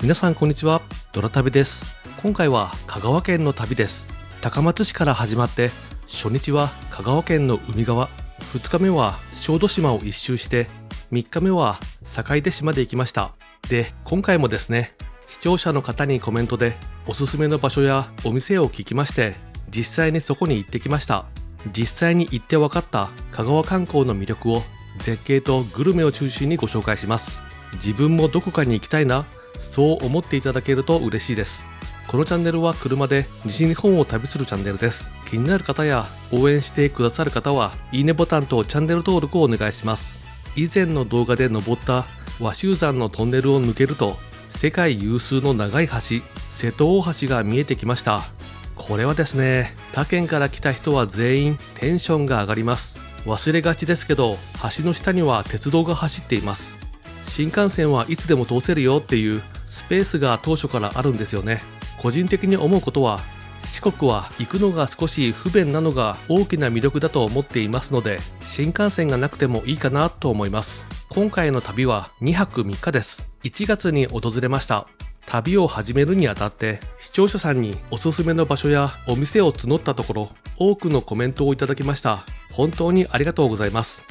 皆さんこんにちは、ドラ旅です。今回は香川県の旅です。高松市から始まって初日は香川県の海側、2日目は小豆島を一周して3日目は坂出市まで行きました。で、今回もですね、視聴者の方にコメントでおすすめの場所やお店を聞きまして、実際にそこに行ってきました。実際に行って分かった香川観光の魅力を絶景とグルメを中心にご紹介します。自分もどこかに行きたいな、そう思っていただけると嬉しいです。このチャンネルは車で西日本を旅するチャンネルです。気になる方や応援してくださる方はいいねボタンとチャンネル登録をお願いします。以前の動画で登った和州山のトンネルを抜けると世界有数の長い橋、瀬戸大橋が見えてきました。これはですね、他県から来た人は全員テンションが上がります。忘れがちですけど、橋の下には鉄道が走っています。新幹線はいつでも通せるよっていうスペースが当初からあるんですよね。個人的に思うことは、四国は行くのが少し不便なのが大きな魅力だと思っていますので、新幹線がなくてもいいかなと思います。今回の旅は2泊3日です。1月に訪れました。旅を始めるにあたって視聴者さんにおすすめの場所やお店を募ったところ、多くのコメントをいただきました。本当にありがとうございます。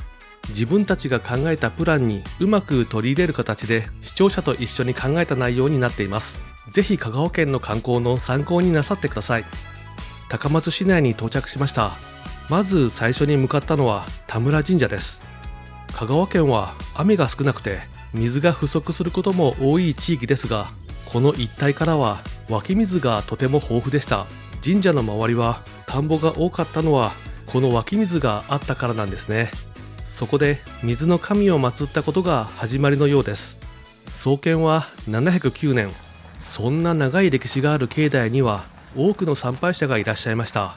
自分たちが考えたプランにうまく取り入れる形で視聴者と一緒に考えた内容になっています。ぜひ香川県の観光の参考になさってください。高松市内に到着しました。まず最初に向かったのは田村神社です。香川県は雨が少なくて水が不足することも多い地域ですが、この一帯からは湧き水がとても豊富でした。神社の周りは田んぼが多かったのはこの湧き水があったからなんですね。そこで水の神を祀ったことが始まりのようです。創建は709年。そんな長い歴史がある境内には多くの参拝者がいらっしゃいました。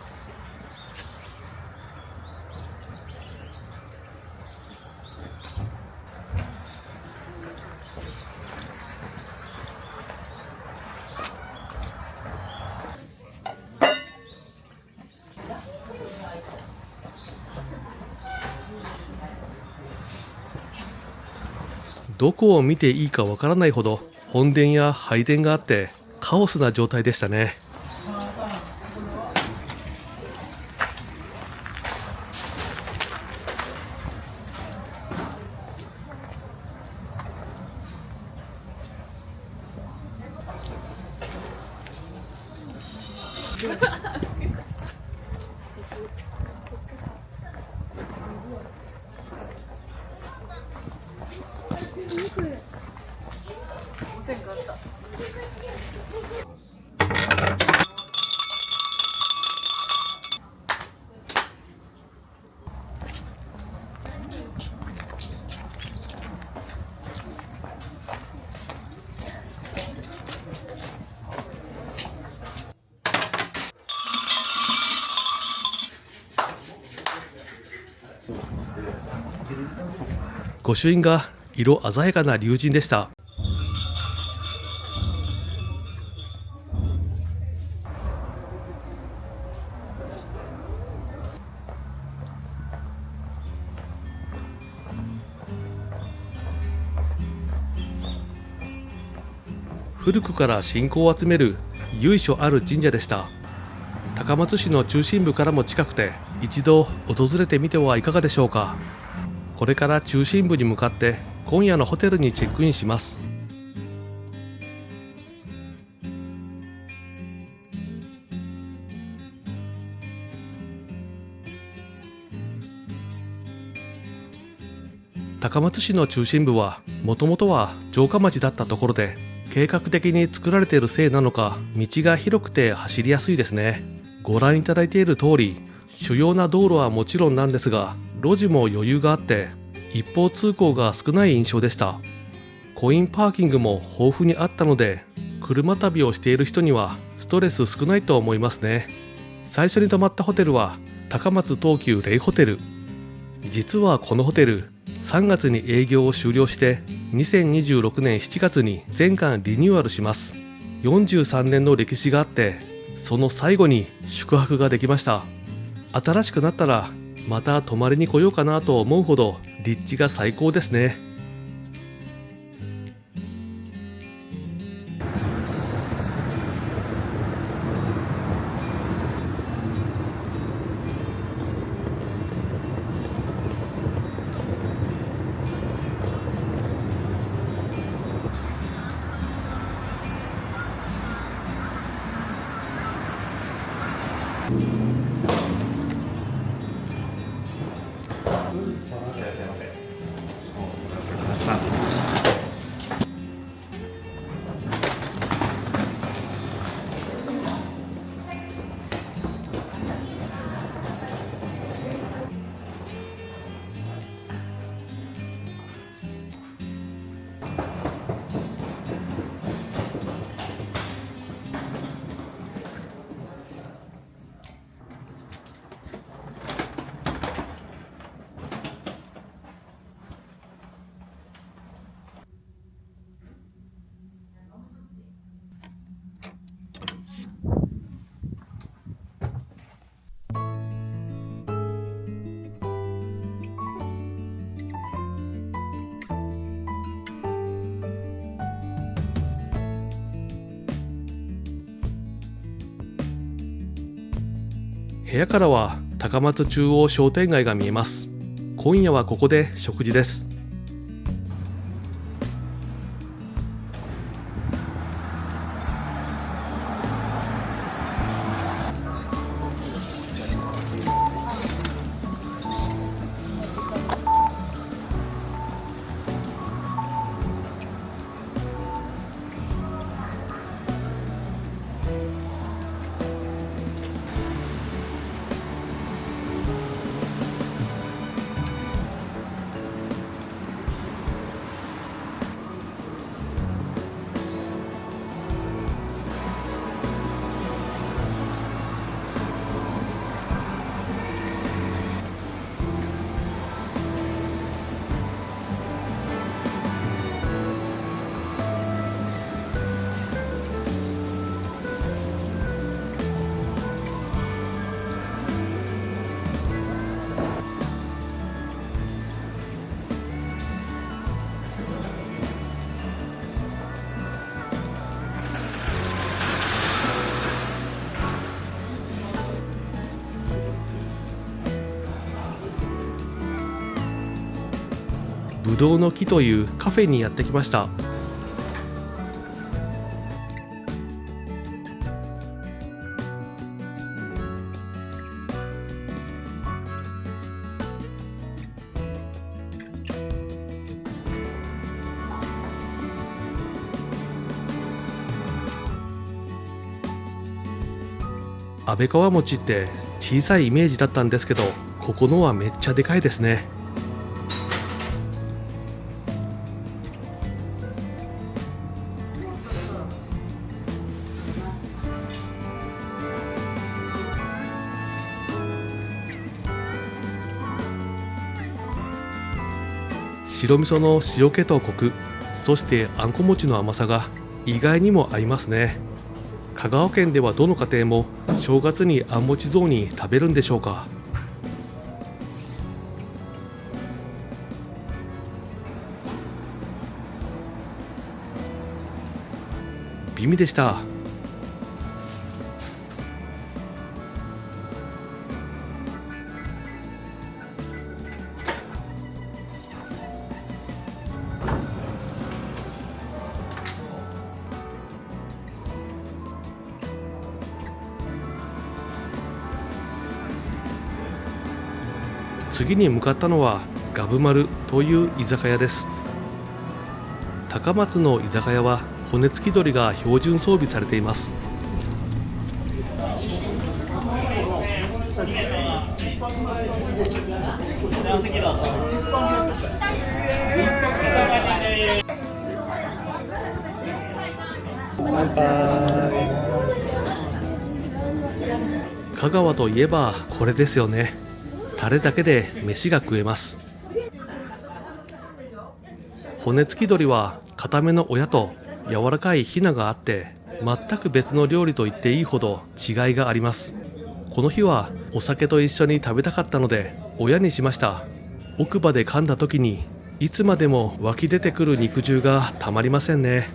どこを見ていいかわからないほど本殿や拝殿があってカオスな状態でしたね。御朱印が色鮮やかな龍神でした。古くから信仰を集める由緒ある神社でした。高松市の中心部からも近くて、一度訪れてみてはいかがでしょうか。これから中心部に向かって今夜のホテルにチェックインします。高松市の中心部はもともとは城下町だったところで、計画的に作られているせいなのか道が広くて走りやすいですね。ご覧いただいている通り、主要な道路はもちろんなんですが、路地も余裕があって一方通行が少ない印象でした。コインパーキングも豊富にあったので、車旅をしている人にはストレス少ないと思いますね。最初に泊まったホテルは高松東急レイホテル。実はこのホテル3月に営業を終了して2026年7月に全館リニューアルします。43年の歴史があって、その最後に宿泊ができました。新しくなったらまた泊まりに来ようかなと思うほど立地が最高ですね。部屋からは高松中央商店街が見えます。今夜はここで食事です。ぶどうの木というカフェにやってきました。安倍川餅って小さいイメージだったんですけど、ここのはめっちゃでかいですね。白味噌の塩気とコク、そしてあんこ餅の甘さが意外にも合いますね。香川県ではどの家庭も正月にあん餅雑煮食べるんでしょうか。美味でした。次に向かったのはガブマルという居酒屋です。高松の居酒屋は骨付き鶏が標準装備されています。香川といえばこれですよね。タレだけで飯が食えます。骨付き鶏は固めの親と柔らかいヒナがあって全く別の料理と言っていいほど違いがあります。この日はお酒と一緒に食べたかったので親にしました。奥歯で噛んだ時にいつまでも湧き出てくる肉汁がたまりませんね。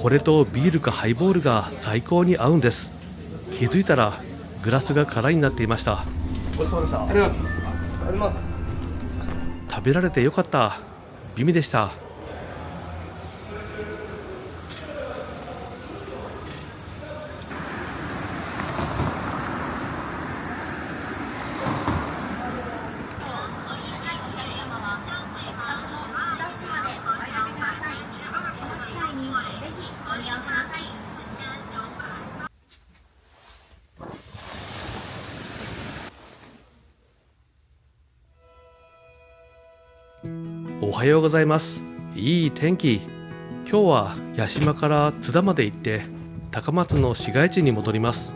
これとビールかハイボールが最高に合うんです。気づいたらグラスが空になっていました。ごちそうさまでした。ありがとうございます。あります。食べられてよかった。美味でした。おはようございます。いい天気。今日は八島から津田まで行って高松の市街地に戻ります。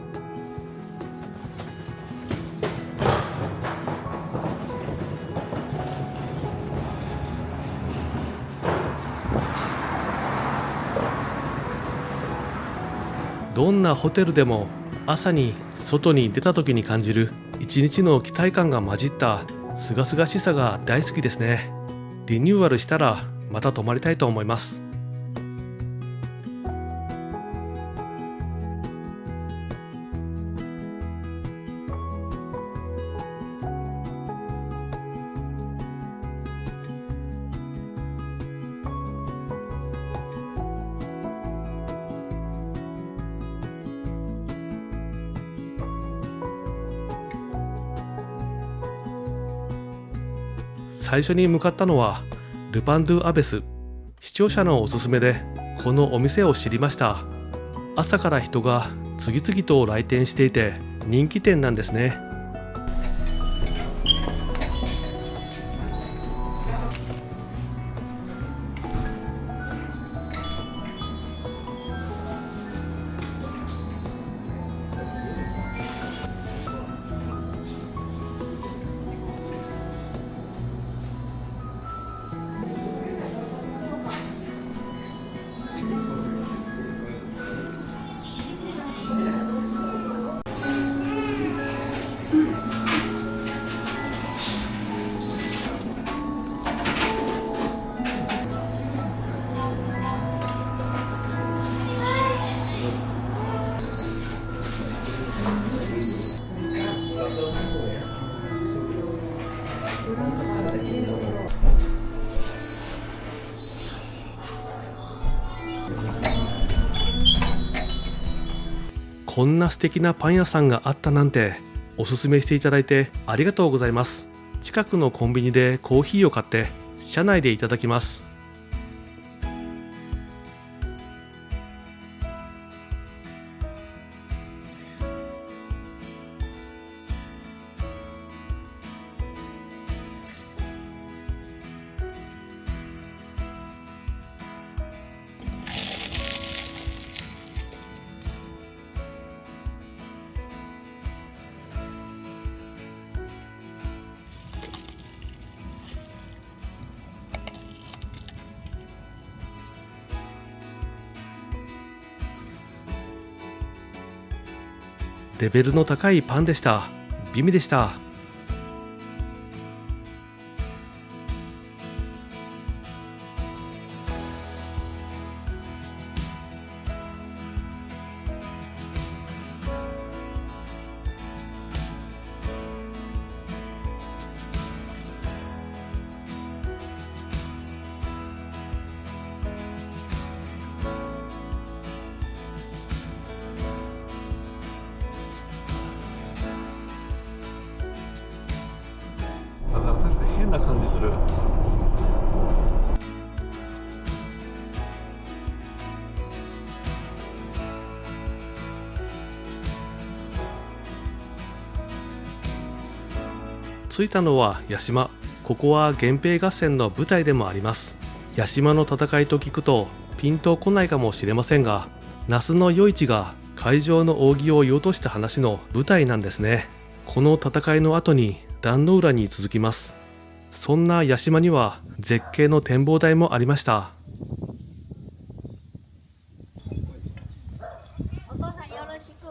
どんなホテルでも朝に外に出た時に感じる一日の期待感が混じったすがすがしさが大好きですね。リニューアルしたらまた泊まりたいと思います。最初に向かったのはルパン・ドゥ・アベス。視聴者のおすすめでこのお店を知りました。朝から人が次々と来店していて人気店なんですね。こんな素敵なパン屋さんがあったなんておすすめしていただいてありがとうございます。近くのコンビニでコーヒーを買って車内でいただきます。レベルの高いパンでした。美味でした。確かに変な感じする。着いたのは屋島。ここは源平合戦の舞台でもあります。屋島の戦いと聞くとピンとこないかもしれませんが、那須の与一が海上の扇を射落とした話の舞台なんですね。この戦いの後に壇ノ浦に続きます。そんな屋島には絶景の展望台もありました。お父さんよろしく。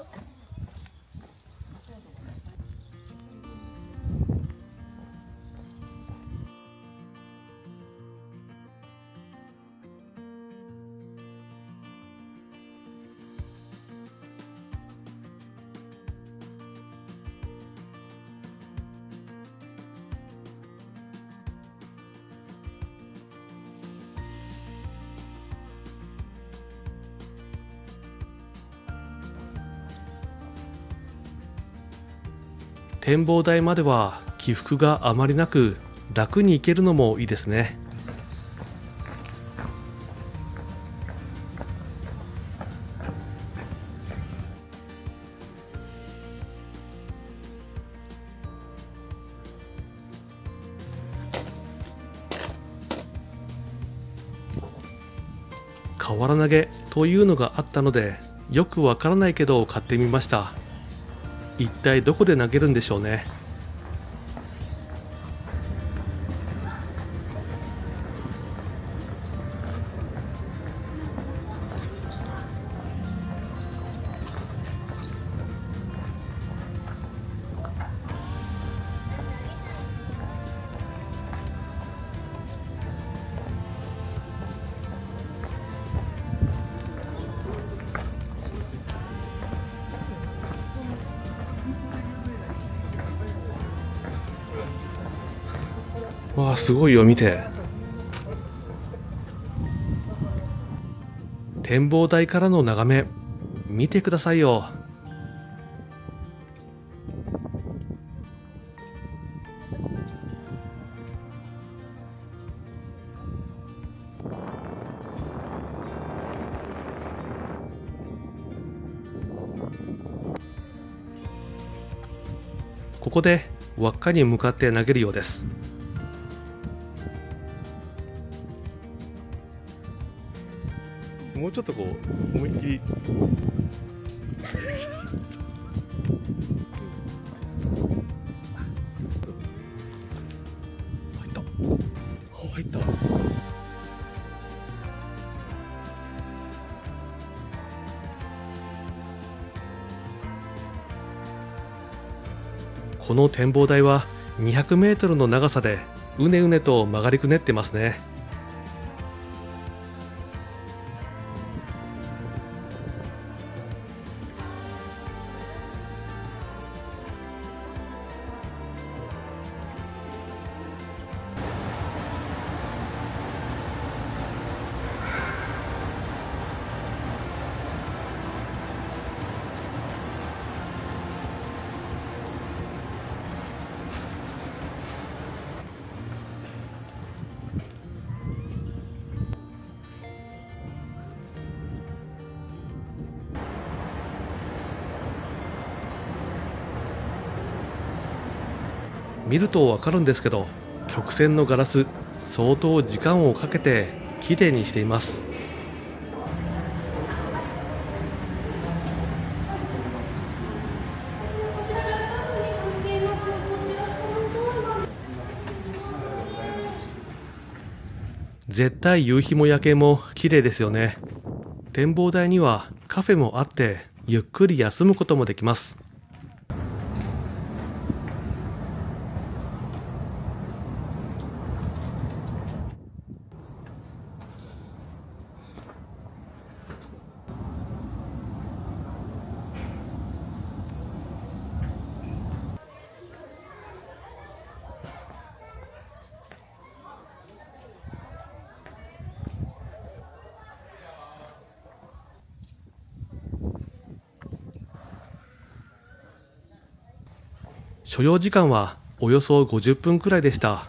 展望台までは起伏があまりなく楽に行けるのもいいですね。瓦投げというのがあったのでよくわからないけど買ってみました。一体どこで投げるんでしょうね。わあ、すごいよ、見て。展望台からの眺め見てくださいよ。ここで輪っかに向かって投げるようです。もうちょっとこう思いっきり入った。この展望台は200メートルの長さでうねうねと曲がりくねってますね。見るとわかるんですけど、曲線のガラス相当時間をかけてきれいにしています。絶対夕日も夜景も綺麗ですよね。展望台にはカフェもあってゆっくり休むこともできます。所要時間はおよそ50分くらいでした。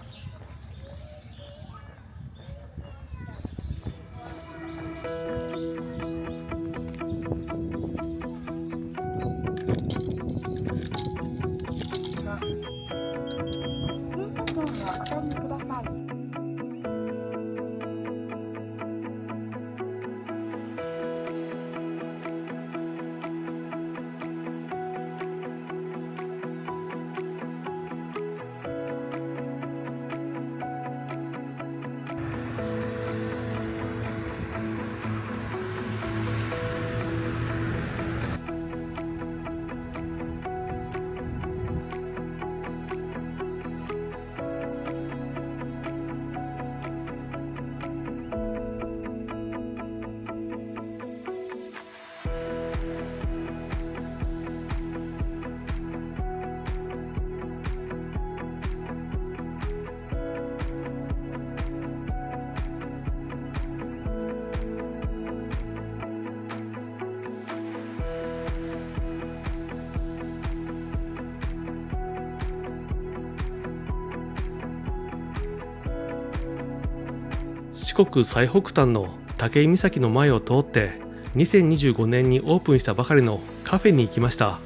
四国最北端の武井岬の前を通って2025年にオープンしたばかりのカフェに行きました。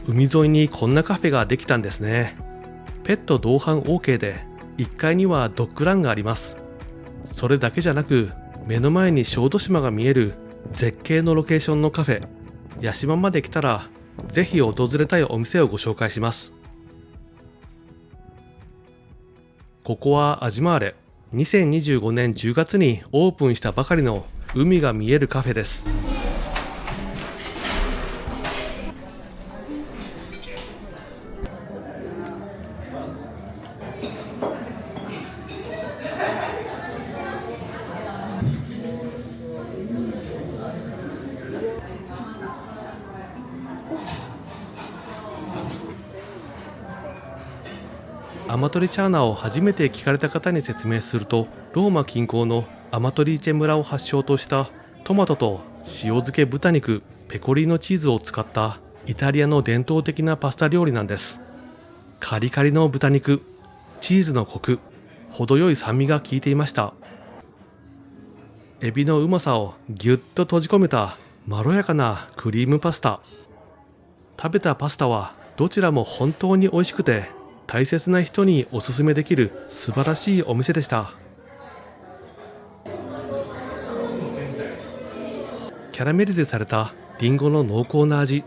海沿いにこんなカフェができたんですね。ペット同伴 OK で1階にはドッグランがあります。それだけじゃなく目の前に小豆島が見える絶景のロケーションのカフェ、屋島まで来たらぜひ訪れたいお店をご紹介します。ここはアジマーレ、2025年10月にオープンしたばかりの海が見えるカフェです。アマトリチャーナを初めて聞かれた方に説明すると、ローマ近郊のアマトリーチェ村を発祥としたトマトと塩漬け豚肉、ペコリーノチーズを使ったイタリアの伝統的なパスタ料理なんです。カリカリの豚肉、チーズのコク、程よい酸味が効いていました。エビのうまさをぎゅっと閉じ込めたまろやかなクリームパスタ。食べたパスタはどちらも本当に美味しくて大切な人におすすめできる素晴らしいお店でした。キャラメリゼされたリンゴの濃厚な味、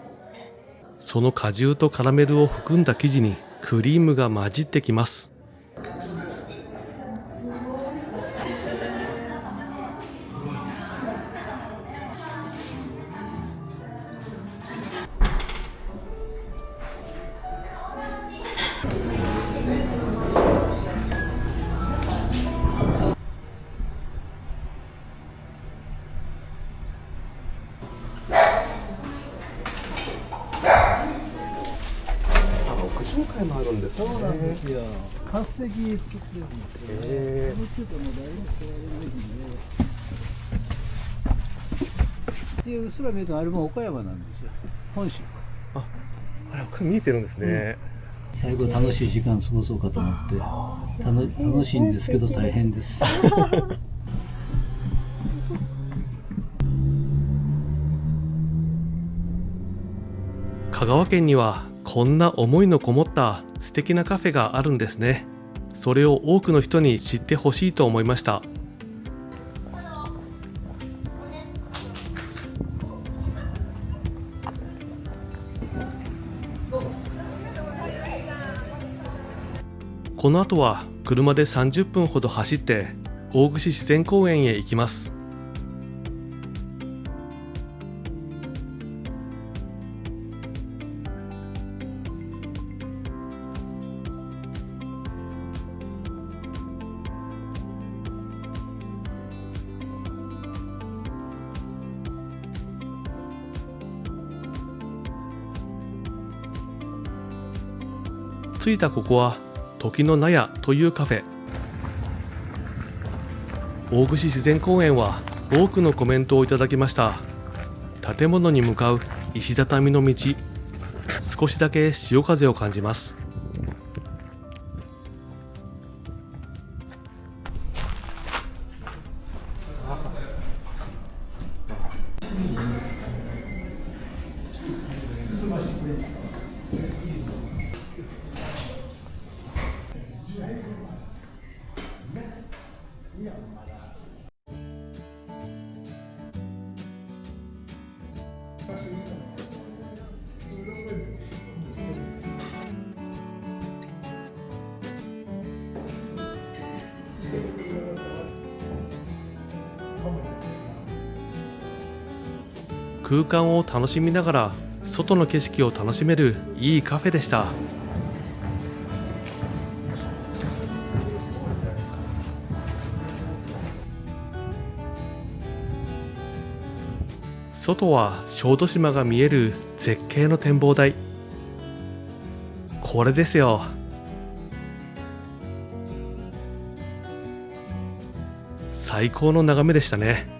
その果汁とカラメルを含んだ生地にクリームが混じってきます。屋上会もあるんですね。そうなんですよ。8席作ってるんですけど、ね、もうちょっともうだいぶ取られるべきで。っていううっすら見るとあれも岡山なんですよ。本州。あれ、見えてるんですね。最後楽しい時間過ごそうかと思って、楽しいんですけど大変です。香川県にはこんな思いのこもった素敵なカフェがあるんですね。それを多くの人に知ってほしいと思いました。この後は車で30分ほど走って大串自然公園へ行きます。着いたここは時の納屋というカフェ。大串自然公園は多くのコメントをいただきました。建物に向かう石畳の道、少しだけ潮風を感じます。空間を楽しみながら外の景色を楽しめるいいカフェでした。外は小豆島が見える絶景の展望台。これですよ。最高の眺めでしたね。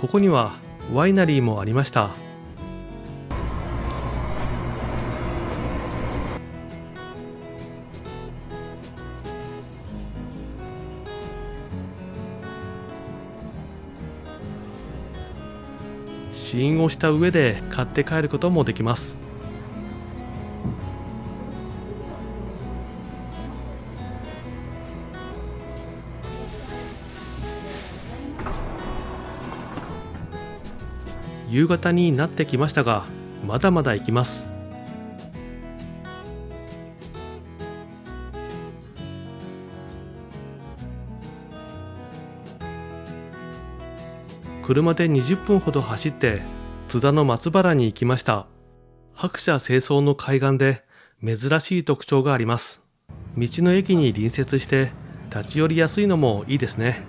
ここにはワイナリーもありました。試飲をした上で買って帰ることもできます。夕方になってきましたが、まだまだ行きます。車で20分ほど走って津田の松原に行きました。白砂清掃の海岸で珍しい特徴があります。道の駅に隣接して立ち寄りやすいのもいいですね。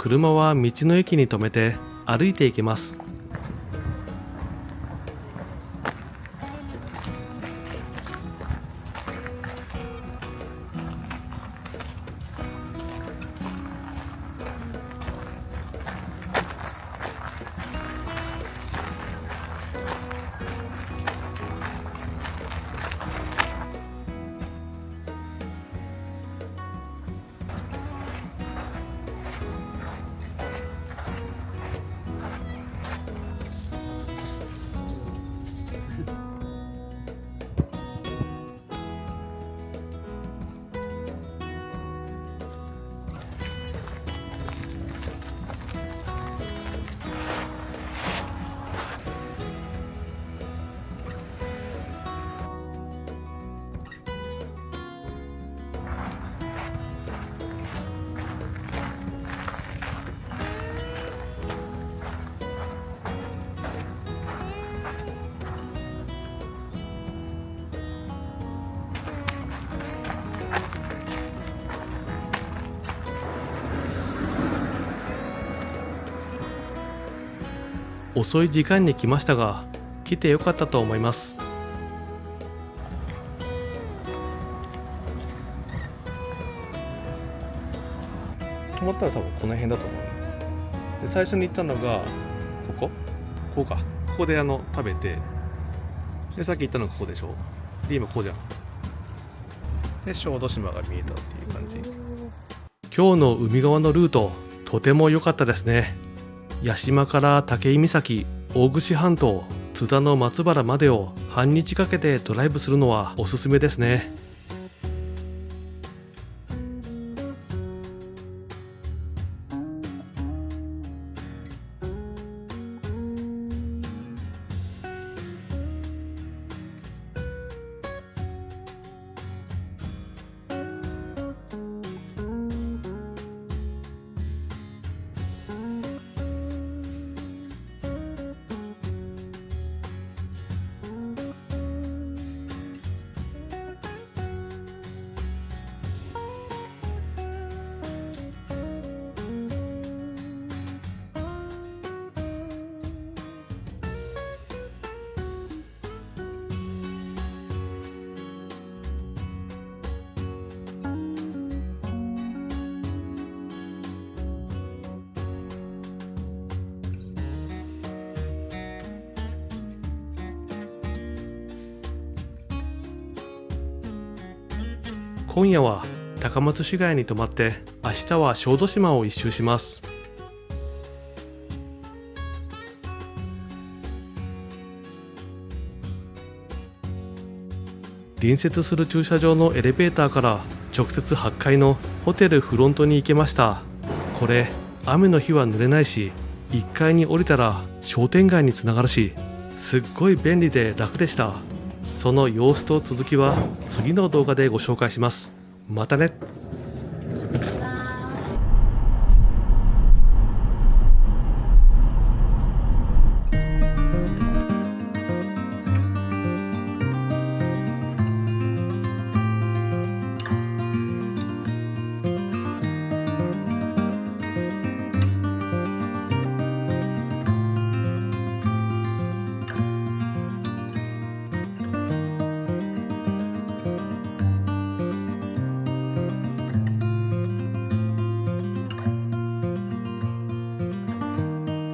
車は道の駅に止めて歩いていきます。遅い時間に来ましたが、来てよかったと思います。止まったら多分この辺だと思う。で最初に行ったのがここか。ここで食べて、でさっき行ったのがここでしょ。で今ここじゃん。で小豆島が見えたっていう感じ。今日の海側のルート、とても良かったですね。屋島から武井岬、大串半島、津田の松原までを半日かけてドライブするのはおすすめですね。今夜は高松市街に泊まって、明日は小豆島を一周します。隣接する駐車場のエレベーターから直接8階のホテルフロントに行けました。これ雨の日は濡れないし、1階に降りたら商店街につながるし、すっごい便利で楽でした。その様子と続きは次の動画でご紹介します。またね。